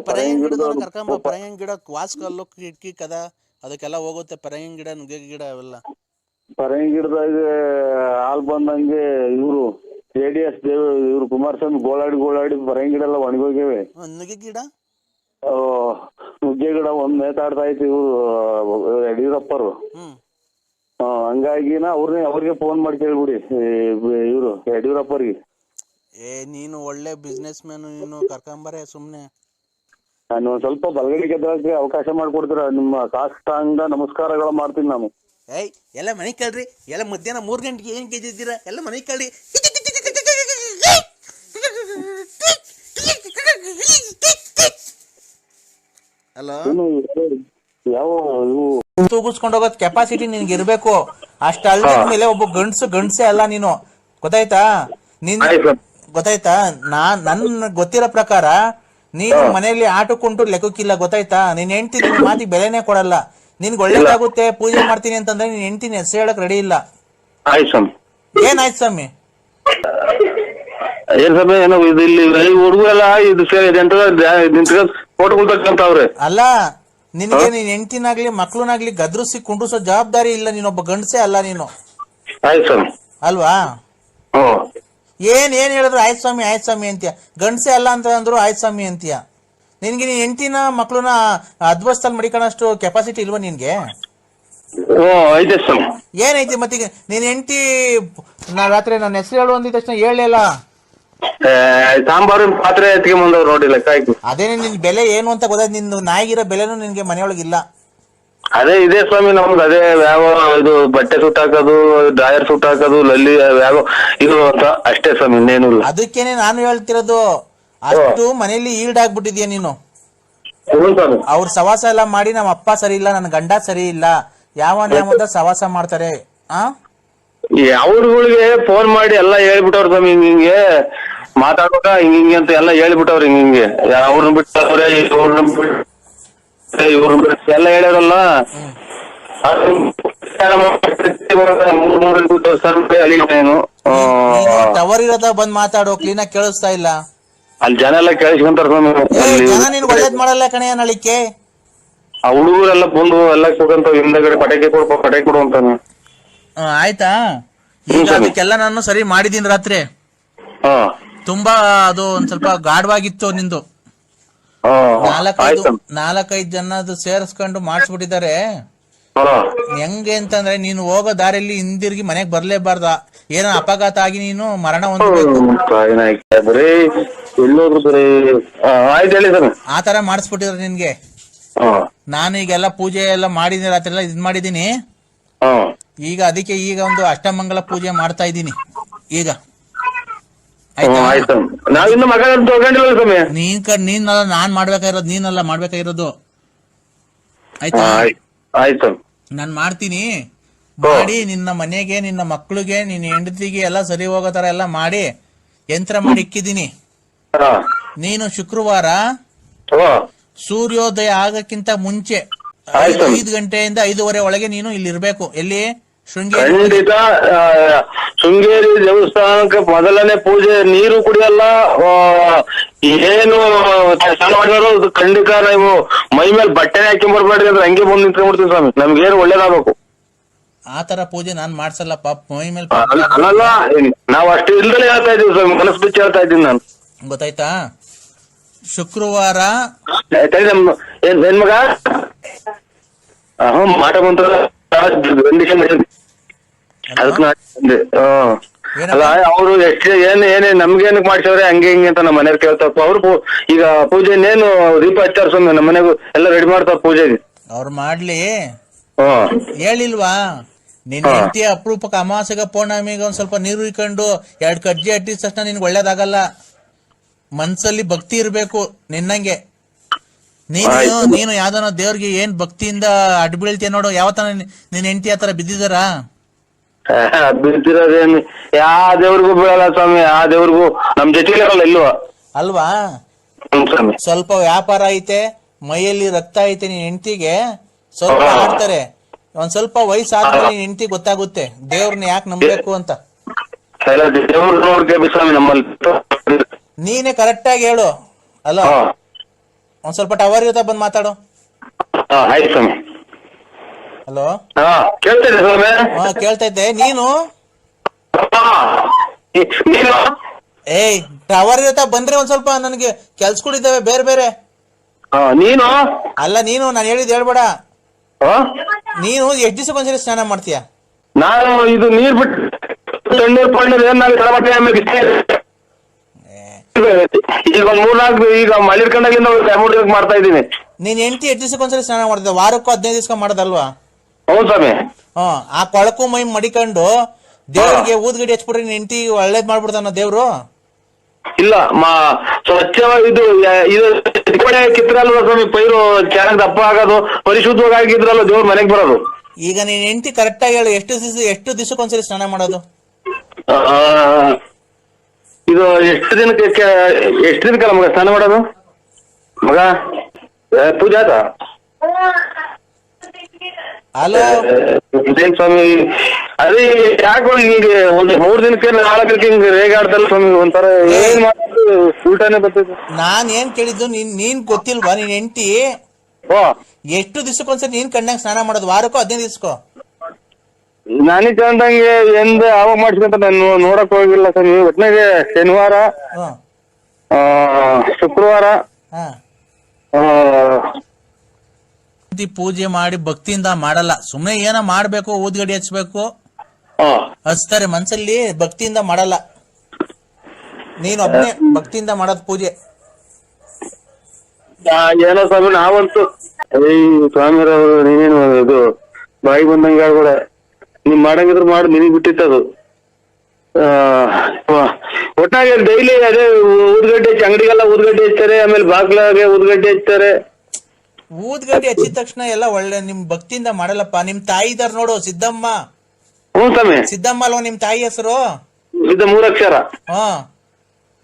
ಪರಂಗಿ ಗಿಡ ವಾಸ್ಕಲ್ಲು ಕಿಟಕಿ ಕದ ಅದಕ್ಕೆಲ್ಲ ಹೋಗುತ್ತೆ. ಪರಂಗಿ ಗಿಡ, ನುಗ್ಗೆ ಗಿಡ ಅವೆಲ್ಲ. ಪರಂಗಿ ಗಿಡದಾಗ ಹಾಲ್ ಬಂದಂಗೆ ಇವರು JDS ಇವ್ರು ಕುಮಾರಸ್ವಾಮಿ ಗೋಳಾಡಿ ಪರಂಗಿ ಗಿಡ ಎಲ್ಲ ಒಣಗೋಗಿವೆ. ನುಗ್ಗೆ ಗಿಡ, ನುಗ್ಗೆ ಗಿಡ ಒಂದ್ ನೇತಾಡ್ತಾ ಐತಿ ಇವ್ರು ಯಡಿಯೂರಪ್ಪರು. ಹಂಗಾಗಿನ ಅವ್ರಿಗೆ ಫೋನ್ ಮಾಡಿ ಕೇಳ್ಬಿಡಿ ಇವ್ರು ಯಡಿಯೂರಪ್ಪರಿಗೆ. ನೀನು ಒಳ್ಳೆ ಬಿಸ್ನೆಸ್ ಮ್ಯಾನ್, ನೀನು ಕರ್ಕೊಂಬರೇ ಸುಮ್ನೆ. ನಾನು ಒಂದ್ ಸ್ವಲ್ಪ ಬಲಗಡೆಗೆ ಎದ್ದಕ್ಕೆ ಅವಕಾಶ ಮಾಡ್ಕೊಡ್ತೀರ? ನಿಮ್ಮ ಸಾಷ್ಟಾಂಗ ನಮಸ್ಕಾರಗಳು ಮಾಡ್ತೀನಿ ನಾನು. ಎಲ್ಲ ಮನೆ ಕೇಳ್ರಿ, ಎಲ್ಲ ಮಧ್ಯಾಹ್ನ 3 ಗಂಟೆಗೆ ಏನ್ ಗೆದ್ದಿದ್ದೀರಾ? ಎಲ್ಲ ಮನೆ ಕೇಳ್ರಿ. ಹಲೋ, ಯಾವ ತೂಗಿಸ್ಕೊಂಡು ಹೋಗೋದ್ ಕೆಪಾಸಿಟಿ ನಿನ್ಗೆ ಇರ್ಬೇಕು. ಅಷ್ಟ ಅಲ್ದ ಮೇಲೆ ಒಬ್ಬ ಗಂಡ್ಸೆ ಅಲ್ಲ ನೀನು, ಗೊತ್ತಾಯ್ತಾ? ಗೊತ್ತಾಯ್ತಾ? ನನ್ ಗೊತ್ತಿರೋ ಪ್ರಕಾರ ನೀನು ಮನೆಯಲ್ಲಿ ಆಟಕ್ಕುಂಟು ಲೆಕ್ಕಕ್ಕಿಲ್ಲ, ಗೊತ್ತಾಯ್ತಾ? ನೀನ್ ಹೆಂಡ್ತಿ ನಿನ್ ಮಾತಿಗೆ ಬೆಲೆನೇ ಕೊಡಲ್ಲ. ನಿನ್ಗೆ ಒಳ್ಳೇದಾಗುತ್ತೆ ಪೂಜೆ ಮಾಡ್ತೀನಿ ಅಂತಂದ್ರೆ ನೀನ್ ಹೆಂಡ್ತಿನ ಹೆಸರು ಹೇಳಕ್ ರೆಡಿ ಇಲ್ಲ. ಏನಾಯ್ತು ಸ್ವಾಮಿ? ಏನ್ ಸ್ವಾಮಿ ಏನೋ ಇಲ್ಲಿ ಹುಡುಗರೆಲ್ಲ ಇದು ಫೋಟೋ ಕುಂತವ್ರೆ. ಅಲ್ಲ, ನಿನ್ಗೆ ನೀನ್ ಹೆಂಡ್ತಿನಾಗ್ಲಿ ಮಕ್ಳನಾಗ್ಲಿ ಗದ್ರಿಸಿ ಕುಂಡ್ರಿಸೋ ಜವಾಬ್ದಾರಿ ಇಲ್ಲ. ನೀನೊಬ್ಬ ಗಂಡಸೆ ಅಲ್ಲ ನೀನು, ಅಲ್ವಾ? ಏನ್ ಹೇಳಿದ್ರು ಆಯ್ತು ಸ್ವಾಮಿ ಅಂತೀಯ. ಗಂಡಸೆ ಅಲ್ಲ ಅಂತ ಅಂದ್ರು ಆಯ್ತು ಸ್ವಾಮಿ ಅಂತೀಯ. ನಿನ್ಗೆ ನೀನ್ ಹೆಂಡ್ತಿನ ಮಕ್ಳನ್ನ ಅದ್ವಸ್ತಲ್ಲಿ ಮಡಿಕೊಳ್ಳೋಷ್ಟು ಕೆಪಾಸಿಟಿ ಇಲ್ವಾ ನಿನ್ಗೆ? ಏನೈತಿ ಮತ್ತೀಗ? ನೀನ್ ಹೆಂಡ್ತಿ ರಾತ್ರಿ ನನ್ನ ಹೆಸರು ಹೇಳು ಅಂದಿದ ತಕ್ಷಣ ಹೇಳಿಲ್ಲ. ಸಾಂಬಾರು ಪಾತ್ರೆ ಎತ್ಕೊಂಡ್ ನೋಡಿಲ್ಲ. ಅದೇನೆ ನಿನ್ ಬೆಲೆ ಏನು ಅಂತ ಗೊತ್ತಾಯ್ತು. ನಿನ್ ನಾಯಿಗಿರೋ ಬೆಲೆನೂ ನಿನ್ಗೆ ಮನೆಯೊಳಗಿಲ್ಲ. ಅದೇ ಇದೆ ಸ್ವಾಮಿ ನಮ್ದು. ಅದೇ ಯಾವ ಇದು ಬಟ್ಟೆ ಸುಟ್ಟಾಕೋದು, ಡ್ರಾಯರ್ ಸುಟ್ಟಾಕೋದು, ಲಲ್ಲಿ ಯಾವ ಇದು ಅಂತ ಅಷ್ಟೇ ಸ್ವಾಮಿ, ಇನ್ನೇನು ಇಲ್ಲ. ಅದಕ್ಕೇನೆ ನಾನು ಹೇಳ್ತಿರೋದು. ಅಷ್ಟು ಮನೇಲಿ ಈಲ್ಡಾಗ್ಬಿಟ್ಟಿದ್ಯಾ ನೀನು. ಅವ್ರ ಸವಾಸ ಎಲ್ಲ ಮಾಡಿ ನಮ್ಮ ಅಪ್ಪ ಸರಿ ಇಲ್ಲ, ನನ್ನ ಗಂಡ ಸರಿ ಇಲ್ಲ, ಯಾವ ಸವಾಸ ಮಾಡ್ತಾರೆ. ಅವ್ರಗಳಿಗೆ ಫೋನ್ ಮಾಡಿ ಎಲ್ಲ ಹೇಳ್ಬಿಟ್ಟವ್ರ ಸ್ವಾಮಿ. ಹಿಂಗೆ ಮಾತಾಡುವಾಗ ಹಿಂಗೆ ಅಂತ ಎಲ್ಲ ಹೇಳ್ಬಿಟ್ಟವ್ರ. ಹಿಂಗೆ ಅವ್ರನ್ನ ಬಿಟ್ಟವ್ರೆ, ಇವ್ರನ್ನ ಬಿಟ್ಟು ಎಲ್ಲ ಹೇಳ್ಯಾರಲ್ಲ. ಟವರ್ ಇರೋದ ಬಂದ್ ಮಾತಾಡೋ, ಕ್ಲೀನ್ ಆಗಿ ಕೇಳಿಸ್ತಾ ಇಲ್ಲ. ಅಲ್ಲಿ ಜನ ಎಲ್ಲ ಕೇಳಿಸ್ಕೊಂತಾರ ಸ್ವಾಮಿ. ಜನ ನೀನ್ ಒಳ್ಳೇದ್ ಮಾಡಲ್ಲ ಕಣಯ್ಯ ನಳಿಕೆ. ಆ ಹುಡುಗರೆಲ್ಲ ಬಂದು ಎಲ್ಲ ಕೊಡಂತ ಹಿಂದಗಡೆ ಪಟಾಕಿ ಕೊಡು ಅಂತಾನೆ. ಆಯ್ತಾ? ಈಗ ಅದಕ್ಕೆಲ್ಲ ನಾನು ಸರಿ ಮಾಡಿದೀನಿ ರಾತ್ರಿ. ತುಂಬಾ ಅದು ಒಂದ್ ಸ್ವಲ್ಪ ಗಾಢವಾಗಿತ್ತು ನಿಂದು. 4-5 ಜನ ಸೇರಿಸ್ಕೊಂಡು ಮಾಡಿಸ್ಬಿಟ್ಟಿದ್ದಾರೆ. ಹೆಂಗೆ ಅಂತಂದ್ರೆ ನೀನು ಹೋಗೋ ದಾರಿಯಲ್ಲಿ ಹಿಂದಿರುಗಿ ಮನೆಗ್ ಬರ್ಲೇಬಾರ್ದ. ಏನೋ ಅಪಘಾತ ಆಗಿ ನೀನು ಮರಣ ಹೊಂದಬೇಕು. ಆತರ ಮಾಡಿಸ್ಬಿಟ್ಟಿದ್ರು ನಿನ್ಗೆ. ನಾನು ಈಗೆಲ್ಲ ಪೂಜೆ ಎಲ್ಲ ಮಾಡಿದೀನಿ, ರಾತ್ರಿ ಎಲ್ಲ ಇದ್ ಮಾಡಿದೀನಿ. ಈಗ ಅದಕ್ಕೆ ಈಗ ಒಂದು ಅಷ್ಟಮಂಗಲ ಪೂಜೆ ಮಾಡ್ತಾ ಇದ್ದೀನಿ ಈಗ. ನೀನಲ್ಲ ನಾನ್ ಮಾಡ್ಬೇಕಾಗಿರೋದು, ನೀನಲ್ಲ ಮಾಡ್ಬೇಕಾಗಿರೋದು. ಆಯ್ತಾ? ನಾನ್ ಮಾಡ್ತೀನಿ. ಮಾಡಿ ನಿನ್ನ ಮನೆಗೆ, ನಿನ್ನ ಮಕ್ಳಿಗೆ, ನಿನ್ನ ಹೆಂಡತಿಗೆ ಎಲ್ಲ ಸರಿ ಹೋಗೋ ತರ ಎಲ್ಲ ಮಾಡಿ ಯಂತ್ರ ಮಾಡಿ ಇಕ್ಕಿದೀನಿ. ನೀನು ಶುಕ್ರವಾರ ಸೂರ್ಯೋದಯ ಆಗಕ್ಕಿಂತ ಮುಂಚೆ 5 ಗಂಟೆಯಿಂದ 5:30 ಒಳಗೆ ನೀನು ಇಲ್ಲಿ ಇರ್ಬೇಕು. ಎಲ್ಲಿ? ಶೃಂಗೇರಿ ಖಂಡಿತ ಶೃಂಗೇರಿ ದೇವಸ್ಥಾನಕ್ಕೆ ಮೊದಲನೇ ಪೂಜೆ, ನೀರು ಕುಡಿಯಲ್ಲ, ಏನು ಸ್ನಾನ ಮಾಡಿದ್ರು ಖಂಡಿತ ನೀವು ಮೈ ಮೇಲೆ ಬಟ್ಟೆ ಹಾಕಿ ಬರ್ಬೇಡ್ರಿ ಅಂದ್ರೆ ಹಂಗೆ ಬಂದು ನಿಂತ್ಕೊಂಡ್ಬಿಡ್ತೀವಿ ಸ್ವಾಮಿ. ನಮ್ಗೇನು ಒಳ್ಳೇದಾಗಬೇಕು. ಆತರ ಪೂಜೆ ನಾನ್ ಮಾಡ್ಸಲ್ಲಪ್ಪ. ಮೈ ಮೇಲೆ ಅಲ್ಲಲ್ಲ, ನಾವ್ ಅಷ್ಟು ಇಲ್ದಲೇ ಹೇಳ್ತಾ ಇದೀವಿ ಸ್ವಾಮಿ, ಮನಸ್ಸು ಬಿಚ್ಚಿ ಹೇಳ್ತಾ ಇದ್ದೀನಿ ನಾನು. ಗೊತ್ತಾಯ್ತಾ? ಶುಕ್ರವಾರ ಏನ್ ಮಗ ಮಾಟ ಬಂತ ಅಲ್ಲ ಅವ್ರು ಎಷ್ಟು ಏನೇ ನಮ್ಗೇನಕ್ ಮಾಡ್ಸವ್ರೆ ಹಂಗೆ ಹಿಂಗೆ ಅಂತ ನಮ್ಮ ಮನೆಯವ್ರು ಕೇಳ್ತಾರ. ಅವ್ರು ಈಗ ಪೂಜೆ ಇನ್ನೇನು ದೀಪ ಹಚ್ಚಾರ ಸ್ವಾಮಿ, ನಮ್ಮ ಮನೆಗೂ ಎಲ್ಲ ರೆಡಿ ಮಾಡ್ತಾರ ಪೂಜೆಗೆ. ಅವ್ರು ಮಾಡ್ಲಿ, ಹೇಳಿಲ್ವಾ ನಿನ್ ಹೆಂಡತಿ ಅಪರೂಪಕ್ಕೆ ಅಮಾವಾಸ್ಯೆಗ ಪೌರ್ಣಮಿಗ ಒಂದ್ ಸ್ವಲ್ಪ ನೀರು ಇಕ್ಕೊಂಡು 2 ಕಜ್ಜಿ ಅಟ್ಟಿದ ತಕ್ಷಣ ನಿನ್ಗೆ ಒಳ್ಳೇದಾಗಲ್ಲ. ಮನ್ಸಲ್ಲಿ ಭಕ್ತಿ ಇರ್ಬೇಕು ನಿನ್ನಂಗೆ. ನೀನು ಯಾವ್ದಾನ ದೇವ್ರಿಗೆ ಏನ್ ಭಕ್ತಿಯಿಂದ ಅಡ್ಡ ಬೀಳ್ತೀಯ ನೋಡು. ಯಾವತ್ತನ ನಿನ್ ಹೆಂಡತಿ ಆತರ ಬಿದ್ದಿದಾರ? ಬಿದ್ದಿರೋದೇನು ಯಾವ ದೇವ್ರಿಗೂ ಬೀಳಲ್ಲ ಸ್ವಾಮಿ, ಯಾವ ದೇವ್ರಿಗೂ ನಮ್ ಜೊತೆಗೆ ಇಲ್ವ ಅಲ್ವಾ? ಸ್ವಲ್ಪ ವ್ಯಾಪಾರ ಐತೆ, ಮೈಯಲ್ಲಿ ರಕ್ತ ಐತೆ, ನಿನ್ ಹೆಂಡತಿಗೆ ಸ್ವಲ್ಪ ಆಡ್ತಾರೆ. ಒಂದ್ ಸ್ವಲ್ಪ ವಯಸ್ಸಾದ್ಮೇಲೆ ನಿನ್ ಹೆಂಡತಿ ಗೊತ್ತಾಗುತ್ತೆ ದೇವ್ರನ್ನ ಯಾಕೆ ನಂಬಬೇಕು ಅಂತ. ನೀನೇ ಕರೆಕ್ಟ್ ಆಗಿ ಹೇಳು. ಅಲ್ಲ, ಒಂದ್ ಸ್ವಲ್ಪ ಟವರ್ ಇರುತ್ತಾ ಬಂದ್ ಮಾತಾಡು. ಹಲೋ, ಕೇಳ್ತೈತೆ. ನೀನು ಏಯ್ ಟವರ್ ಇರುತ್ತಾ ಬಂದ್ರೆ ಒಂದ್ ಸ್ವಲ್ಪ ನನ್ಗೆ ಕೆಲ್ಸಗಳಿದ್ದಾವೆ ಬೇರೆ ಬೇರೆ. ನೀನು ಅಲ್ಲ, ನೀನು ನಾನು ಹೇಳಿದ್ ಹೇಳ್ಬೇಡ. ನೀನು ಎಷ್ಟ್ ದಿವಸಕ್ಕೆ ಒಂದ್ಸರಿ ಸ್ನಾನ ಮಾಡ್ತೀಯ? ನಾನು ಇದು ನೀರ್ ಬಿಟ್ಟು ಈಗ 3-4 ಈಗ ಮಲ್ಲಿರ್ಕಂಡಾಗಿಂದ 3 ದಿವಸ ಮಾಡ್ತಾ ಇದ್ದೀನಿ. ನೀನ್ ಹೆಂಡತಿ ಎಷ್ಟ್ ದಿವಸಕ್ಕೆ ಒಂದ್ಸರಿ ಸ್ನಾನ ಮಾಡ್ತಿದ್ದ? ವಾರಕ್ಕೂ 15 ದಿವಸ ಮಾಡೋದಲ್ವಾ? ಹೌದು ಸ್ವಾಮಿ. ಆ ಕೊಳಕು ಮೈ ಮಡಿಕೊಂಡು ದೇವ್ರಿಗೆ ಊದ್ಗಡಿ ಹಚ್ಬಿಟ್ರೆ ನಿನ್ ಹೆಂಡತಿ ಒಳ್ಳೇದ್ ಮಾಡ್ಬಿಡ್ತಾನ ದೇವ್ರು? ಇಲ್ಲ, ಸ್ವಚ್ಛವಾಗಿ ಇದು ಕಿತ್ರಲ್ವ ಸ್ವಾಮಿ, ಪೈರು ಚೆನ್ನಾಗಿ ದಪ್ಪ ಆಗೋದು, ಪರಿಶುದ್ಧವಾಗಿ ಆಗಿದ್ರಲ್ಲ ದೇವ್ರ ಮನೆಗೆ ಬರೋದು. ಈಗ ನೀನ್ ಹೆಂಡತಿ ಕರೆಕ್ಟ್ ಆಗಿ ಹೇಳು, ಎಷ್ಟು ದಿವಸಕ್ಕೆ ಒಂದ್ಸರಿ ಸ್ನಾನ ಮಾಡೋದು? ಇದು ಎಷ್ಟು ದಿನಕ್ಕಲ್ಲ ಮಗ ಸ್ನಾನ ಮಾಡೋದು? ಮಗ ಪೂಜೆ ಆತ ಹಲೋ ಸ್ವಾಮಿ. ಅದೇ ಯಾಕೋ ಹಿಂಗೆ ಒಂದು 3 ದಿನಕ್ಕೆ 4 ದಿನಕ್ಕೆ ಹಿಂಗೆ ರೇಗಾಡ್ತಲ್ಲ ಸ್ವಾಮಿ, ಒಂಥರ ಏನ್ ಮಾಡೋದು ಉಲ್ಟಾನೆ ಬರ್ತೈತೆ. ನಾನ್ ಏನ್ ಕೇಳಿದ್ದು, ನೀನ್ ಗೊತ್ತಿಲ್ವಾ ನಿನ್ ಹೆಂಡತಿ ಎಷ್ಟು ದಿವಸಕ್ಕೊಂದ್ಸರಿ ನೀನ್ ಕಣ್ಣಾಗ ಸ್ನಾನ ಮಾಡೋದು? ವಾರಕ್ಕೂ 15 ದಿವಸಕ್ಕೋ? ನನಗ್ ಕಂಡಂಗೆ ಎಂದ ಅವಾಗ ಮಾಡ್ಸ್ಕೊಂತ ನಾನು ನೋಡಕ್ ಹೋಗಿಲ್ಲ ಸ್ವಾಮಿ. ಒಟ್ನಾಗೆ ಶನಿವಾರ, ಶುಕ್ರವಾರ ಪೂಜೆ ಮಾಡಿ ಭಕ್ತಿಯಿಂದ ಮಾಡಲ್ಲ, ಸುಮ್ನೆ ಏನ ಮಾಡ್ಬೇಕು, ಊದ್ಗಡಿ ಹಚ್ಬೇಕು ಹಚ್ತಾರೆ, ಮನ್ಸಲ್ಲಿ ಭಕ್ತಿಯಿಂದ ಮಾಡಲ್ಲ. ನೀನ್ ಒಬ್ನೇ ಭಕ್ತಿಯಿಂದ ಮಾಡೋದ್ ಪೂಜೆ. ಏನೋ ಸ್ವಾಮಿ, ನಾವಂತೂ ಸ್ವಾಮಿರವ್ರು ನೀನೇನು ಇದು ಬಾಯಿ ಬಂದಂಗ ಕೂಡ ನೀವ್ ಮಾಡಂಗಿದ್ರು ಮಾಡಿ ನಿನಗ್ ಬಿಟ್ಟಿತ್ತದು. ಒಟ್ಟಾಗಿ ಡೈಲಿ ಅದೇ ಊದ್ಗಡ್ಡೆ ಹಚ್ಚಿ, ಅಂಗಡಿಗೆಲ್ಲ ಊದ್ಗಡ್ಡೆ ಹಚ್ತಾರೆ, ಆಮೇಲೆ ಬಾಗ್ಲಾಗೆ ಊದ್ಗಡ್ಡೆ ಹಚ್ತಾರೆ. ಊದ್ಗಡ್ಡೆ ಹಚ್ಚಿದ ತಕ್ಷಣ ಎಲ್ಲ ಒಳ್ಳೆ ನಿಮ್ ಭಕ್ತಿಯಿಂದ ಮಾಡಲ್ಲಪ್ಪ. ನಿಮ್ ತಾಯಿ ಇದಾರ ನೋಡು, ಸಿದ್ದಮ್ಮ. ಹ್ಞೂ ಸ್ವಾಮಿ. ಸಿದ್ದಮ್ಮ ಅಲ್ವಾ ನಿಮ್ ತಾಯಿ ಹೆಸರು? ಇದು 3 ಅಕ್ಷರ.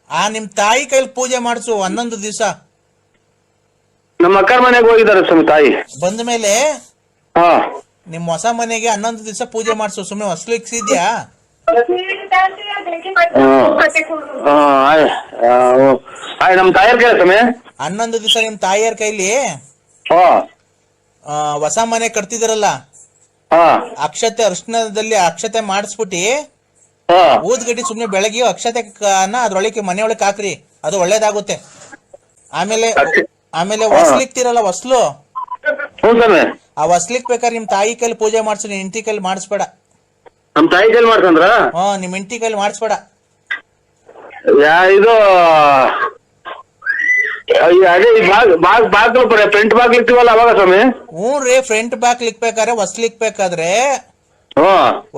ಆ ನಿಮ್ ತಾಯಿ ಕೈಲಿ ಪೂಜೆ ಮಾಡ್ಸು 11 ದಿವಸ. ನಮ್ಮ ಅಕ್ಕರ ಮನೆಗೆ ಹೋಗಿದ್ದಾರೆ ಸ್ವಾಮಿ ತಾಯಿ. ಬಂದ ಮೇಲೆ ನಿಮ್ ಹೊಸ ಮನೆಗೆ 11 ದಿವಸ ಪೂಜೆ ಮಾಡ್ಸು. ಸುಮ್ನೆ ಹೊಸ್ಲಿಕ್ಸಿದ್ಯಾ? ನಮ್ ತಾಯಿಯರ್ ಕೈ ಸ್ವಾಮಿ 11 ದಿವಸ ನಿಮ್ ತಾಯಿಯರ್ ಕೈಲಿ ಹೊಸ ಮನೆ ಕಟ್ತಿದಾರಲ್ಲ, ಅಕ್ಷತೆ ಅರ್ಶನದಲ್ಲಿ ಅಕ್ಷತೆ ಮಾಡಿಸ್ಬಿಟ್ಟಿ ಊದ್ಗಡ್ಡಿ ಸುಮ್ನೆ ಬೆಳಗ್ಗೆ ಅಕ್ಷತೆ ಅದ್ರೊಳಗೆ ಮನೆಯೊಳಗೆ ಹಾಕ್ರಿ, ಅದು ಒಳ್ಳೇದಾಗುತ್ತೆ. ಆಮೇಲೆ ಹೊಸ್ಲಿಕ್ತಿರಲ್ಲ ಹೊಸ್ಲು, ಆ ಹೊಸ್ಲಿಕ್ ಬೇಕಾದ್ರೆ ನಿಮ್ ತಾಯಿ ಕೈಲಿ ಪೂಜೆ ಮಾಡ್ಸು, ನಿಮ್ ಹೆಂಡತಿ ಕೈಲಿ ಮಾಡಿಸ್ಬೇಡ. ನಮ್ ತಾಯಿ ಕೈಲಿ ಮಾಡ್ಸಂದ್ರ? ನಿಮ್ ಹೆಂಡತಿ ಕೈಲಿ ಮಾಡಿಸ್ಬೇಡ. ಇದು ಅದೇ ಬಾಗ್ಲು ಫ್ರಂಟ್ ಬಾಗ್ಲು ಇರ್ತೀವಲ್ಲ ಅವಾಗ ಸ್ವಾಮಿ? ಹ್ಞೂ ರೀ, ಫ್ರಂಟ್ ಬಾಗ್ಲು ಇಕ್ಬೇಕಾದ್ರೆ ಹೊಸ್ಲಿಕ್ ಬೇಕಾದ್ರೆ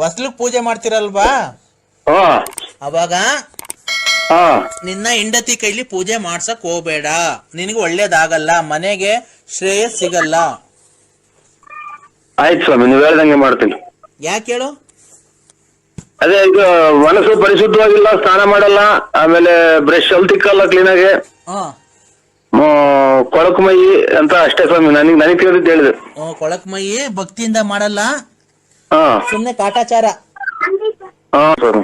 ಹೊಸ್ಲಿಕ್ ಪೂಜೆ ಮಾಡ್ತಿರಲ್ವಾ, ಅವಾಗ ನಿನ್ನ ಹೆಂಡತಿ ಕೈಲಿ ಪೂಜೆ ಮಾಡ್ಸಕ್ ಹೋಗ್ಬೇಡ, ನಿನಗೆ ಒಳ್ಳೇದಾಗಲ್ಲ, ಮನೆಗೆ ಶ್ರೇಯಸ್ ಸಿಗಲ್ಲ. ಆಯ್ತು ಸ್ವಾಮಿ, ನೀವ್ ಹೇಳ್ದಂಗೆ ಮಾಡ್ತೀನಿ. ಯಾಕೆ ಹೇಳು? ಅದೇ ಇದು ಮನಸ್ಸು ಪರಿಶುದ್ಧವಾಗಿಲ್ಲ, ಸ್ನಾನ ಮಾಡಲ್ಲ, ಆಮೇಲೆ ಬ್ರಷ್ ಅಲ್ಲಿ ತಿಕ್ಕಲ್ಲ ಕ್ಲೀನಾಗೆ, ಕೊಳಕು ಮೈ ಅಂತ ಅಷ್ಟೇ ಸ್ವಾಮಿ. ನನಗೆ ತಿಳಿದಿದ್ದು ಹೇಳಿದೆ. ಕೊಳಕು ಮೈ ಭಕ್ತಿಯಿಂದ ಮಾಡಲ್ಲ. ಹಾ ಸುಮ್ನೆ ಕಾಟಾಚಾರ. ಹಾ ಸರ್